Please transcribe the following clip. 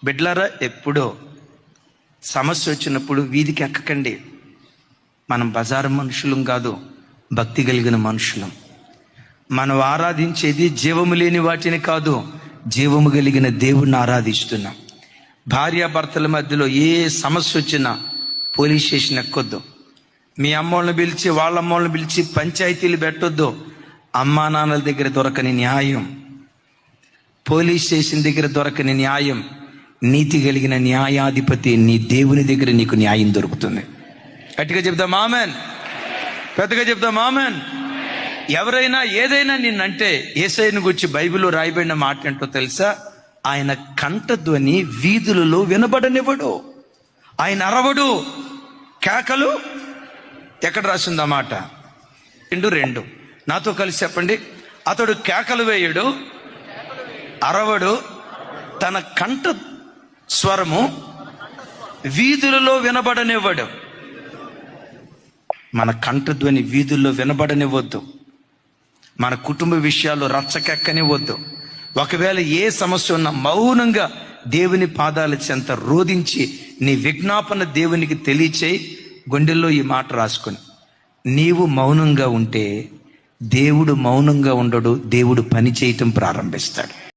బిడ్లారా, ఎప్పుడో సమస్య వచ్చినప్పుడు వీధికి ఎక్కకండి. మనం బజారు మనుషులం కాదు, భక్తి కలిగిన మనుషులం. మనం ఆరాధించేది జీవము లేని వాటిని కాదు, జీవము కలిగిన దేవుణ్ణి ఆరాధిస్తున్నాం. భార్యాభర్తల మధ్యలో ఏ సమస్య వచ్చినా పోలీస్ స్టేషన్ ఎక్కొద్దు. మీ అమ్మోళ్ళని పిలిచి వాళ్ళ అమ్మోళ్ళని పిలిచి పంచాయతీలు పెట్టొద్దు. అమ్మా నాన్నల దగ్గర దొరకని న్యాయం, పోలీస్ స్టేషన్ దగ్గర దొరకని న్యాయం, నీతి కలిగిన న్యాయాధిపతి నీ దేవుని దగ్గర నీకు న్యాయం దొరుకుతుంది. గట్టిగా చెప్తాం ఆమెన్, పెద్దగా చెప్తాం ఆమెన్. ఎవరైనా ఏదైనా నిన్నంటే యేసయ్యను గురించి బైబిల్లో రాయబడిన మాట ఏంటో తెలుసా? ఆయన కంఠధ్వని వీధులలో వినబడనివ్వడు, ఆయన అరవడు, కేకలు. ఎక్కడ రాసింది ఆ మాట? 2 నాతో కలిసి చెప్పండి. అతడు కేకలు వేయడు, అరవడు, తన కంఠ స్వరము వీధులలో వినబడనివ్వడు. మన కంఠధ్వని వీధుల్లో వినబడనివ్వద్దు. మన కుటుంబ విషయాల్లో రచ్చకెక్కనివ్వద్దు. ఒకవేళ ఏ సమస్య ఉన్నా మౌనంగా దేవుని పాదాల చెంత రోధించి నీ విజ్ఞాపన దేవునికి తెలియచేయి. గుండెల్లో ఈ మాట రాసుకొని, నీవు మౌనంగా ఉంటే దేవుడు మౌనంగా ఉండడు, దేవుడు పని చేయటం ప్రారంభిస్తాడు.